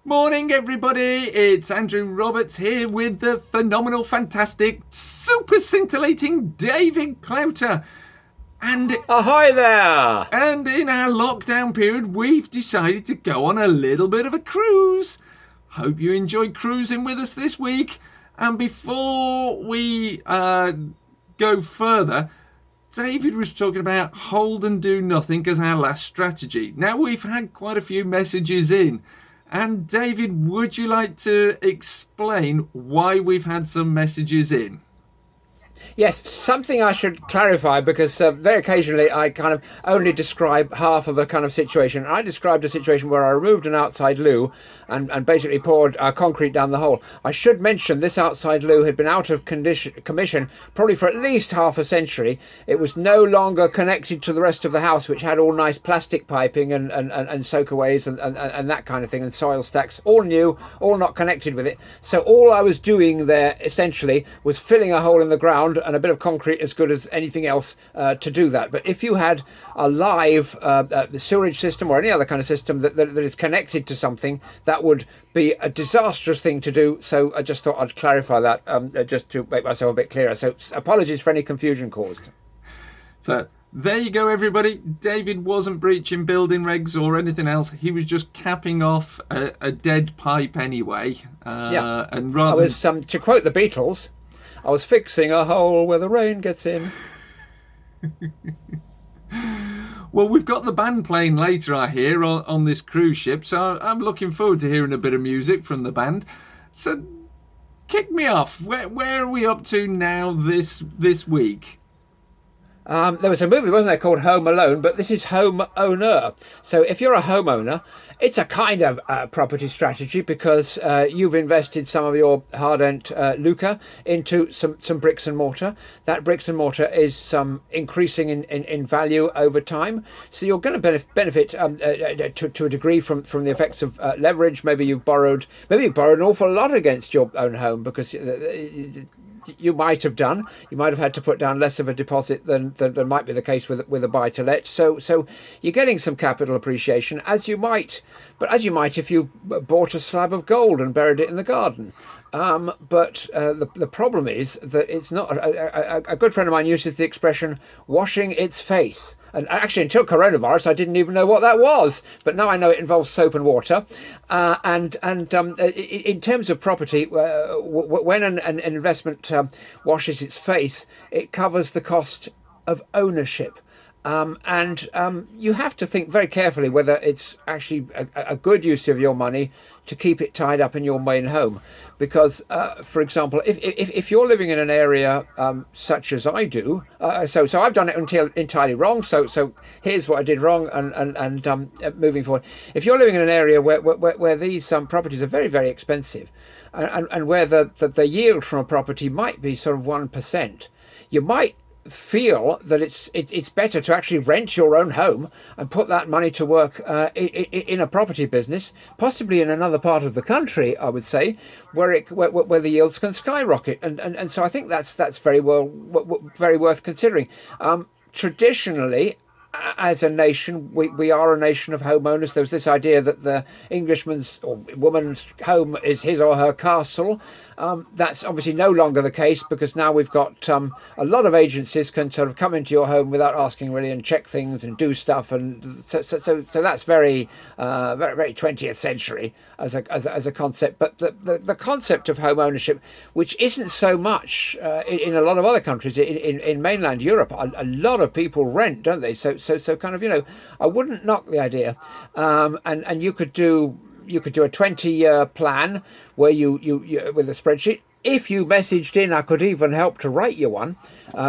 Morning, everybody. It's Andrew Roberts here with the phenomenal, fantastic, super scintillating David Clouter. And Ahoy there! and in our lockdown period, we've decided to go on a little bit of a cruise. Hope you enjoyed cruising with us this week. And before we go further, David was talking about hold and do nothing as our last strategy. Now, we've had quite a few messages in. And David, would you like to explain why we've had some messages in? Yes, something I should clarify because very occasionally I kind of only describe half of a kind of situation. I described a situation where I removed an outside loo and basically poured concrete down the hole. I should mention this outside loo had been out of commission probably for at least half a century. It was no longer connected to the rest of the house, which had all nice plastic piping and soakaways and that kind of thing, and soil stacks, all new, all not connected with it. So all I was doing there essentially was filling a hole in the ground and a bit of concrete as good as anything else to do that. But if you had a live sewerage system or any other kind of system that is connected to something, that would be a disastrous thing to do. So I just thought I'd clarify that just to make myself a bit clearer. So apologies for any confusion caused. So there you go, everybody. David wasn't breaching building regs or anything else. He was just capping off a dead pipe anyway. Yeah. And I rather was, to quote the Beatles, I was fixing a hole where the rain gets in. well, we've got the band playing later, I hear, on this cruise ship. So I'm looking forward to hearing a bit of music from the band. So kick me off. Where are we up to now this week? There was a movie, wasn't there, called Home Alone, but this is Home Owner. So if you're a homeowner, it's a kind of property strategy because you've invested some of your hard-earned lucre into some bricks and mortar. That bricks and mortar is increasing in value over time. So you're going to benefit to a degree from the effects of leverage. Maybe you've borrowed an awful lot against your own home because you might have had to put down less of a deposit than might be the case with a buy to let. So you're getting some capital appreciation as you might if you bought a slab of gold and buried it in the garden. But the problem is that it's not. A good friend of mine uses the expression "washing its face." And actually, until coronavirus, I didn't even know what that was. But now I know it involves soap and water. In terms of property, when an investment washes its face, it covers the cost of ownership. You have to think very carefully whether it's actually a good use of your money to keep it tied up in your main home. Because, for example, if you're living in an area such as I do, so I've done it entirely wrong. So here's what I did wrong, and moving forward. If you're living in an area where these properties are very, very expensive, and where the yield from a property might be sort of 1%, you might feel that it's better to actually rent your own home and put that money to work in a property business, possibly in another part of the country, I would say, where the yields can skyrocket. And so I think that's very worth considering. Traditionally, as a nation, we are a nation of homeowners. There's this idea that the Englishman's or woman's home is his or her castle. That's obviously no longer the case because now we've got a lot of agencies can sort of come into your home without asking really and check things and do stuff, and so that's very 20th century as a concept. But the concept of home ownership, which isn't so much in a lot of other countries in mainland Europe, a lot of people rent, don't they? So kind of, I wouldn't knock the idea, and you could do a 20-year plan where you with a spreadsheet. If you messaged in, I could even help to write you one.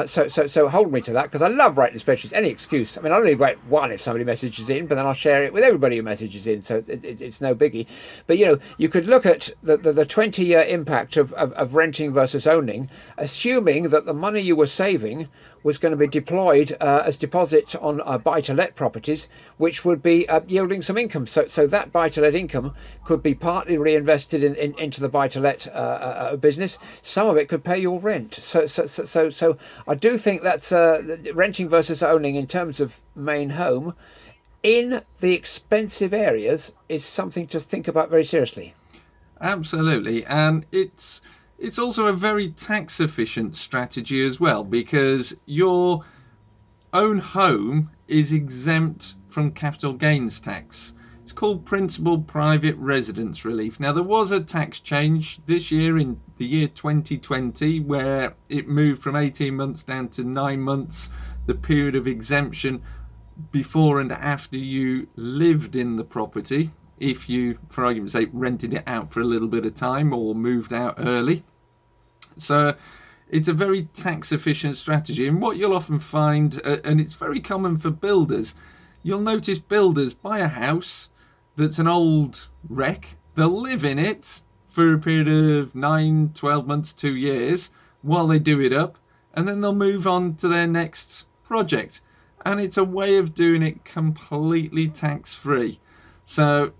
So hold me to that because I love writing spreadsheets. Any excuse. I mean, I'll only write one if somebody messages in, but then I'll share it with everybody who messages in. So it's no biggie. But you could look at the 20-year impact of renting versus owning, assuming that the money you were saving was going to be deployed as deposit on buy-to-let properties, which would be yielding some income. So that buy-to-let income could be partly reinvested into the buy-to-let business. Some of it could pay your rent. So I do think that's renting versus owning in terms of main home in the expensive areas is something to think about very seriously. Absolutely, and it's also a very tax efficient strategy as well, because your own home is exempt from capital gains tax. It's called principal private residence relief. Now, there was a tax change this year in the year 2020 where it moved from 18 months down to 9 months, the period of exemption before and after you lived in the property, if you, for argument's sake, rented it out for a little bit of time or moved out early. So it's a very tax efficient strategy. And what you'll often find, and it's very common for builders, you'll notice builders buy a house that's an old wreck. They'll live in it for a period of 9, 12 months, 2 years while they do it up, and then they'll move on to their next project. And it's a way of doing it completely tax free. So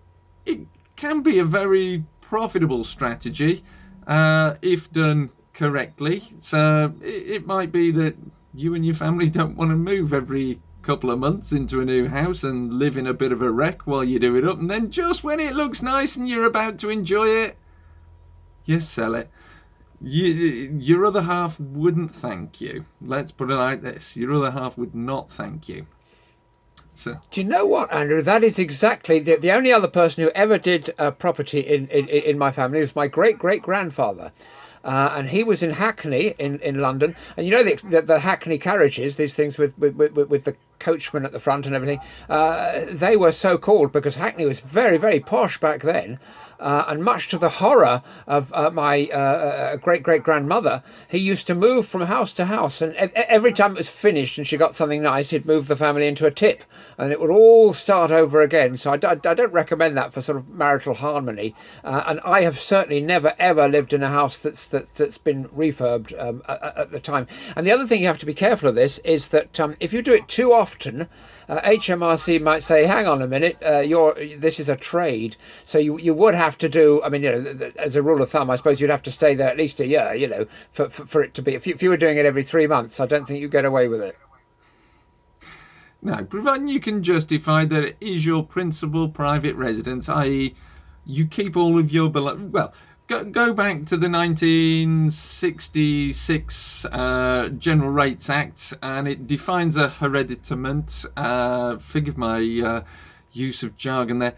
it can be a very profitable strategy if done correctly. So it might be that you and your family don't want to move every couple of months into a new house and live in a bit of a wreck while you do it up, and then just when it looks nice and you're about to enjoy it, you sell it. Your other half wouldn't thank you. Let's put it like this: your other half would not thank you. So, do you know what, Andrew? That is exactly the only other person who ever did property in my family was my great-great-grandfather. And he was in Hackney in London, and you know the Hackney carriages, these things with the coachman at the front and everything. They were so called because Hackney was very, very posh back then. And much to the horror of my great-great-grandmother, he used to move from house to house, and every time it was finished and she got something nice, he'd move the family into a tip, and it would all start over again. So I don't recommend that for sort of marital harmony. And I have certainly never ever lived in a house that's been refurbed at the time. And the other thing you have to be careful of this is that if you do it too often, HMRC might say, hang on a minute, this is a trade. So you would have to do, I mean, you know, as a rule of thumb, I suppose you'd have to stay there at least a year, you know, for it to be, if you were doing it every 3 months, I don't think you'd get away with it. No, providing you can justify that it is your principal private residence, i.e. you keep all of your belongings. Well, go back to the 1966 General Rates Act, and it defines a hereditamент. Forgive my use of jargon there.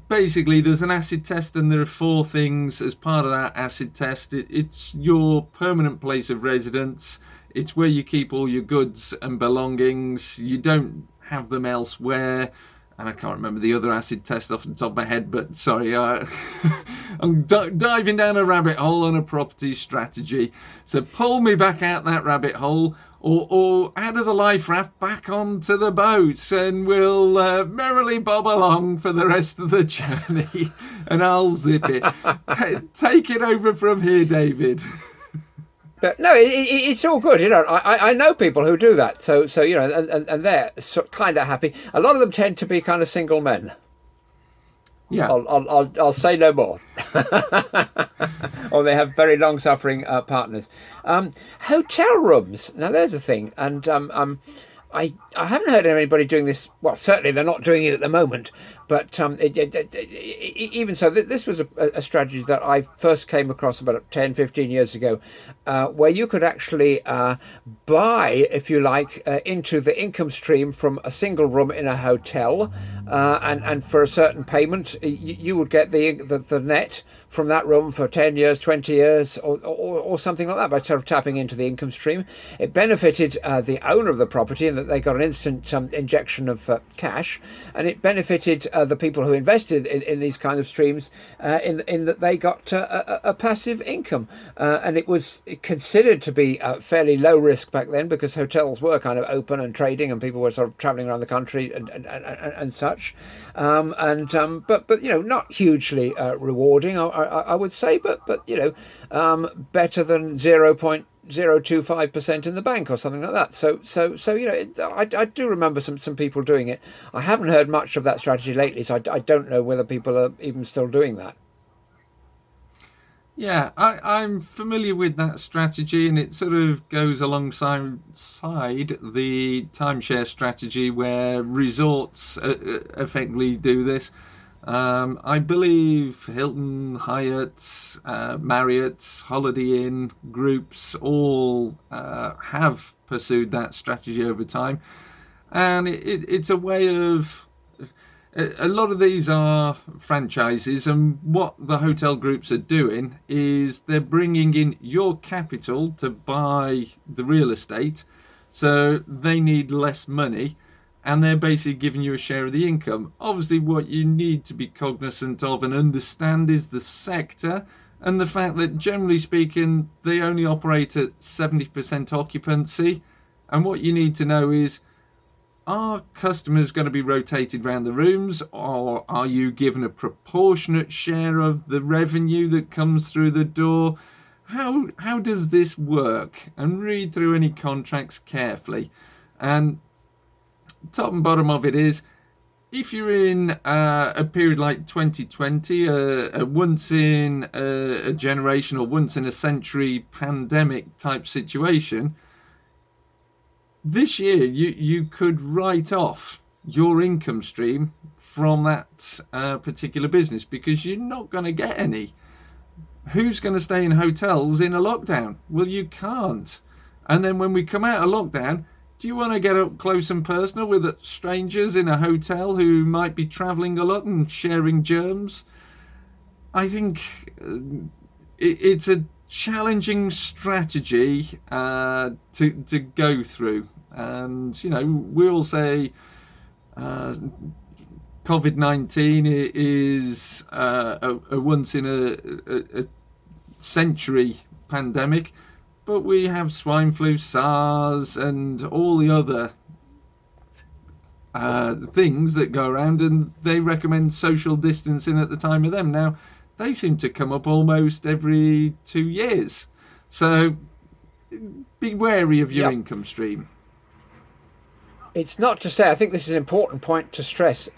Basically, there's an acid test, and there are 4 things as part of that acid test. It's your permanent place of residence. It's where you keep all your goods and belongings. You don't have them elsewhere. And I can't remember the other acid test off the top of my head, but sorry, I'm diving down a rabbit hole on a property strategy. So pull me back out that rabbit hole, or out of the life raft back onto the boats, and we'll merrily bob along for the rest of the journey, and I'll zip it. Take it over from here, David. But no, it's all good. You know, I know people who do that. So you know, and they're kind of happy. A lot of them tend to be kind of single men. Yeah. I'll say no more. Or they have very long-suffering partners. Hotel rooms. Now, there's a thing, and I haven't heard of anybody doing this. Well, certainly they're not doing it at the moment. But even so, this was a strategy that I first came across about 10, 15 years ago, where you could actually buy, if you like, into the income stream from a single room in a hotel, and for a certain payment, you would get the net from that room for 10 years, 20 years, or something like that, by sort of tapping into the income stream. It benefited the owner of the property in that they got an instant injection of cash, and it benefited the people who invested in these kind of streams in that they got a passive income, and it was considered to be fairly low risk back then, because hotels were kind of open and trading, and people were sort of travelling around the country and such, but you know, not hugely rewarding, I would say, but you know, better than 0.025% in the bank or something like that. So you know, I do remember some people doing it. I haven't heard much of that strategy lately, so I don't know whether people are even still doing that. Yeah, I'm familiar with that strategy, and it sort of goes alongside the timeshare strategy where resorts effectively do this. I believe Hilton, Hyatt, Marriott, Holiday Inn groups all have pursued that strategy over time, and it's a way of a lot of these are franchises, and what the hotel groups are doing is they're bringing in your capital to buy the real estate, so they need less money, and they're basically giving you a share of the income. Obviously, what you need to be cognizant of and understand is the sector and the fact that, generally speaking, they only operate at 70% occupancy. And what you need to know is, are customers going to be rotated around the rooms, or are you given a proportionate share of the revenue that comes through the door? How does this work? And read through any contracts carefully. And top and bottom of it is, if you're in a period like 2020, a once in a generation or once in a century pandemic type situation, this year you could write off your income stream from that particular business because you're not going to get any. Who's going to stay in hotels in a lockdown? Well, you can't. And then when we come out of lockdown, do you want to get up close and personal with strangers in a hotel who might be travelling a lot and sharing germs? I think it's a challenging strategy to go through. And, we all say COVID-19 is a once in a century pandemic, but we have swine flu, SARS, and all the other things that go around, and they recommend social distancing at the time of them. Now, they seem to come up almost every 2 years. So be wary of your Yep. income stream. It's not to say, I think this is an important point to stress.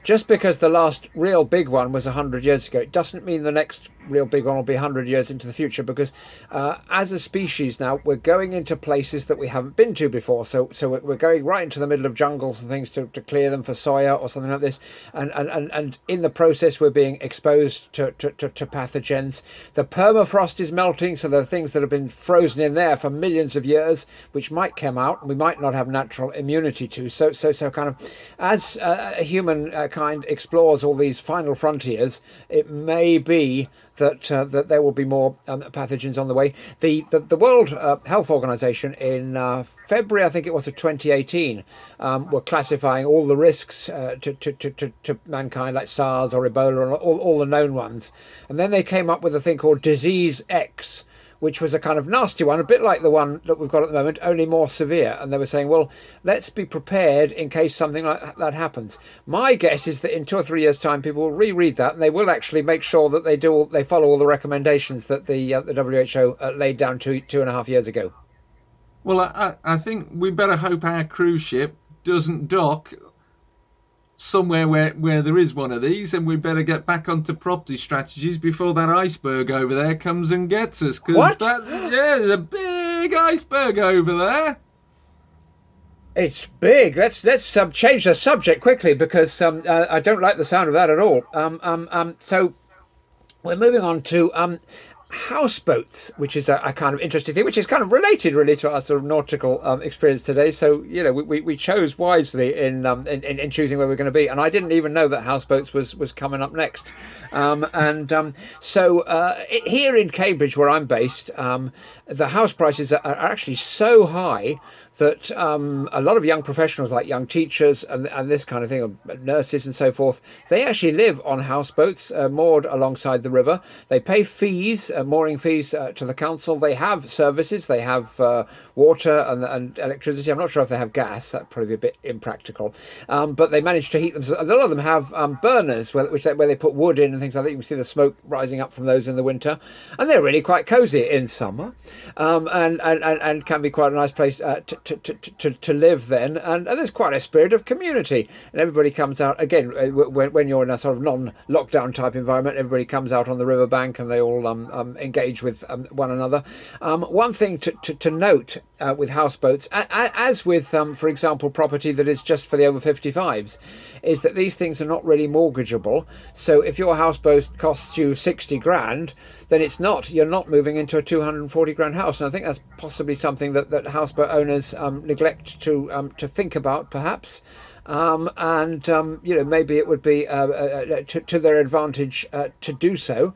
Just because the last real big one was 100 years ago, it doesn't mean the next real big one will be 100 years into the future, because as a species now, we're going into places that we haven't been to before. So we're going right into the middle of jungles and things to clear them for soya or something like this. And in the process, we're being exposed to pathogens. The permafrost is melting, so there are things that have been frozen in there for millions of years, which might come out, and we might not have natural immunity to. So kind of as humankind explores all these final frontiers, it may be that there will be more pathogens on the way. The World Health Organization in February, I think it was, of 2018, were classifying all the risks to mankind, like SARS or Ebola and all the known ones. And then they came up with a thing called Disease X, which was a kind of nasty one, a bit like the one that we've got at the moment, only more severe. And they were saying, well, let's be prepared in case something like that happens. My guess is that in 2 or 3 years' time, people will reread that, and they will actually make sure that they follow all the recommendations that the WHO laid down 2.5 years ago. Well, I think we better hope our cruise ship doesn't dock somewhere where there is one of these, and we better get back onto property strategies before that iceberg over there comes and gets us. What? There's a big iceberg over there. It's big. Let's change the subject quickly, because I don't like the sound of that at all. So we're moving on to houseboats, which is a kind of interesting thing, which is kind of related really to our sort of nautical experience today. So we chose wisely in choosing where we're going to be, and I didn't even know that houseboats was coming up next. Here in Cambridge, where I'm based, the house prices are actually so high that a lot of young professionals, like young teachers and this kind of thing, nurses and so forth, they actually live on houseboats moored alongside the river. They pay fees, mooring fees to the council. They have services. They have water and electricity. I'm not sure if they have gas. That'd probably be a bit impractical. But they manage to heat them. So a lot of them have burners where they put wood in and things like that. You can see the smoke rising up from those in the winter. And they're really quite cosy in summer, and can be quite a nice place to live then. And there's quite a spirit of community. And everybody comes out, again, when you're in a sort of non-lockdown type environment, everybody comes out on the riverbank and they all engage with one another. One thing to note with houseboats, as with, for example, property that is just for the over 55s, is that these things are not really mortgageable. So if your houseboat costs you 60 grand, then you're not moving into a 240 grand house. And I think that's possibly something that houseboat owners neglect to think about, perhaps. Maybe it would be to their advantage to do so.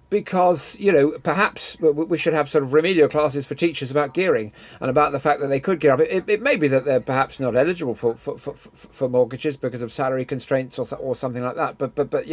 Because, perhaps we should have sort of remedial classes for teachers about gearing and about the fact that they could gear up. It may be that they're perhaps not eligible for mortgages because of salary constraints or something like that. But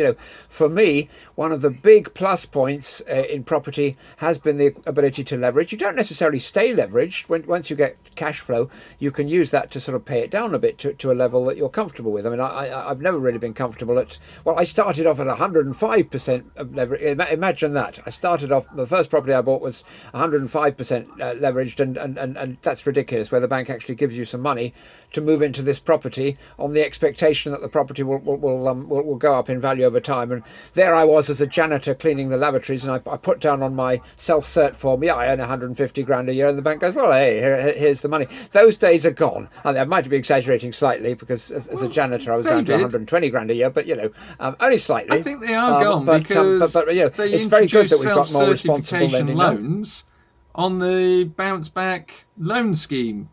for me, one of the big plus points in property has been the ability to leverage. You don't necessarily stay leveraged. Once you get cash flow, you can use that to sort of pay it down a bit to a level that you're comfortable with. I mean, I've never really been comfortable I started off at 105% of leverage. Imagine that. I started off, the first property I bought was 105% leveraged, and that's ridiculous, where the bank actually gives you some money to move into this property on the expectation that the property will go up in value over time. And there I was as a janitor cleaning the lavatories, and I put down on my self-cert form, I earn 150 grand a year, and the bank goes, well, hey, here's the money. Those days are gone. I might be exaggerating slightly, because as a janitor I was down to 120 grand a year, but only slightly. I think they are gone because it's very good that we've got more responsible lending loans on the bounce back loan scheme,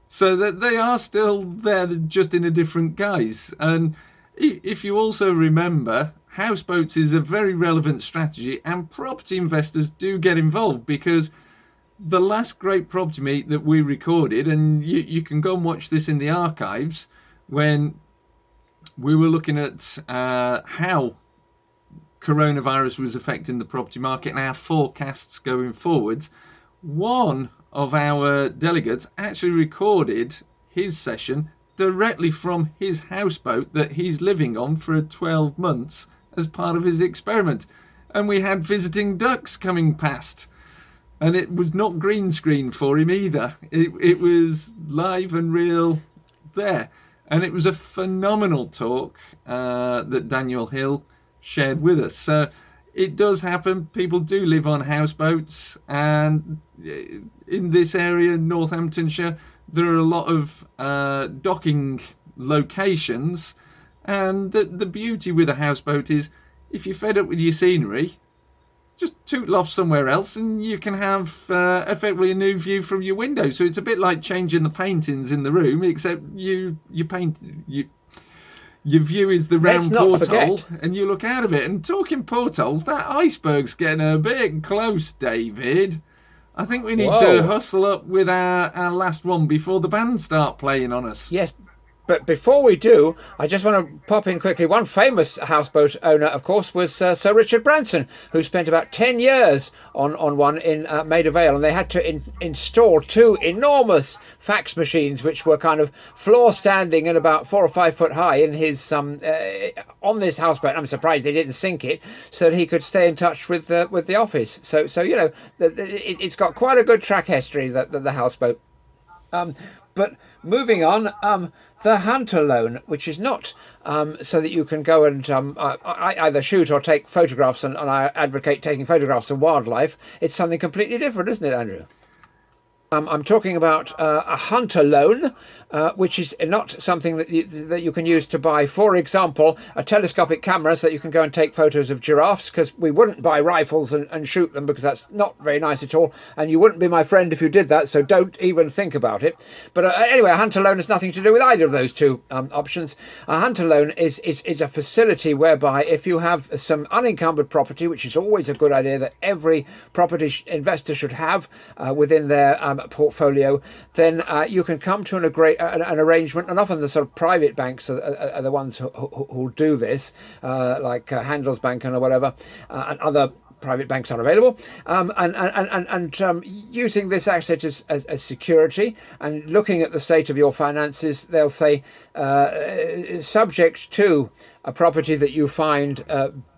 so that they are still there, just in a different guise. And if you also remember, houseboats is a very relevant strategy, and property investors do get involved, because the last great property meet that we recorded, and you can go and watch this in the archives, when we were looking at how coronavirus was affecting the property market and our forecasts going forwards, one of our delegates actually recorded his session directly from his houseboat that he's living on for 12 months as part of his experiment. And we had visiting ducks coming past, and it was not green screen for him either. It was live and real there. And it was a phenomenal talk that Daniel Hill shared with us. So it does happen. People do live on houseboats, and in this area, Northamptonshire, there are a lot of docking locations, and the beauty with a houseboat is, if you're fed up with your scenery, just toot off somewhere else and you can have effectively a new view from your window. So it's a bit like changing the paintings in the room, except your view is the round porthole and you look out of it. And talking portholes, that iceberg's getting a bit close, David. I think we need to hustle up with our last one before the band start playing on us. Yes, but before we do, I just want to pop in quickly. One famous houseboat owner, of course, was Sir Richard Branson, who spent about 10 years on one in Maida Vale, and they had to install two enormous fax machines, which were kind of floor standing and about 4 or 5 foot high in his on this houseboat. I'm surprised they didn't sink it, so that he could stay in touch with the office. So it's got quite a good track history, the houseboat. But moving on, the hunter loan, which is not so that you can go and either shoot or take photographs, and I advocate taking photographs of wildlife. It's something completely different, isn't it, Andrew? I'm talking about a hunter loan, which is not something that you can use to buy, for example, a telescopic camera so that you can go and take photos of giraffes, because we wouldn't buy rifles and shoot them, because that's not very nice at all, and you wouldn't be my friend if you did that, so don't even think about it. But anyway, a hunter loan has nothing to do with either of those two options. A hunter loan is a facility whereby, if you have some unencumbered property, which is always a good idea that every property investor should have within their portfolio, then you can come to an arrangement, and often the sort of private banks are the ones who do this, like Handelsbanken or whatever, and other private banks are available, and using this asset as security and looking at the state of your finances, they'll say, subject to a property that you find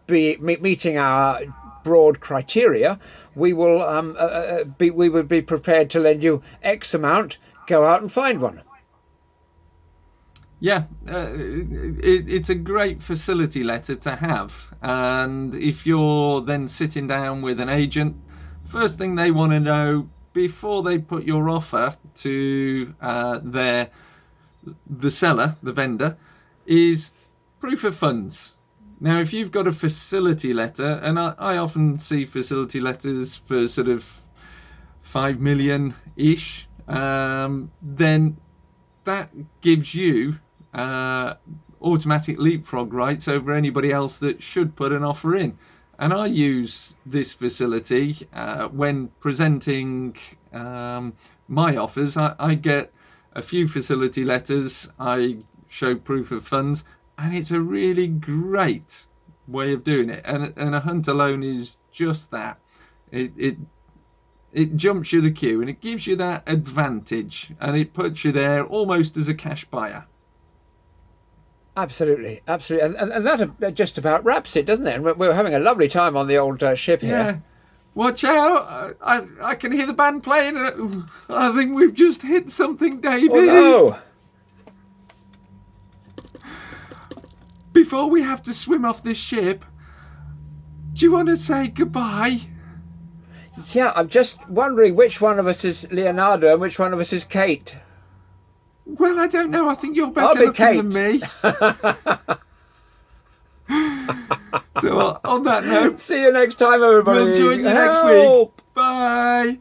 meeting our broad criteria, we would be prepared to lend you X amount. Go out and find one. Yeah, it's a great facility letter to have. And if you're then sitting down with an agent, first thing they want to know before they put your offer to the seller, the vendor, is proof of funds. Now, if you've got a facility letter, and I often see facility letters for sort of 5 million ish, then that gives you automatic leapfrog rights over anybody else that should put an offer in. And I use this facility when presenting my offers. I get a few facility letters, I show proof of funds, and it's a really great way of doing it. And a hunt alone is just that. It jumps you the queue and it gives you that advantage, and it puts you there almost as a cash buyer. Absolutely, absolutely, and that just about wraps it, doesn't it? And we're having a lovely time on the old ship here. Yeah. Watch out! I can hear the band playing. I think we've just hit something, David. Oh no! Before we have to swim off this ship, do you want to say goodbye? Yeah, I'm just wondering which one of us is Leonardo and which one of us is Kate. Well, I don't know. I think you're I'll better be looking Kate. than me. So on that note, See you next time, everybody. we'll join you next Help! week. Bye.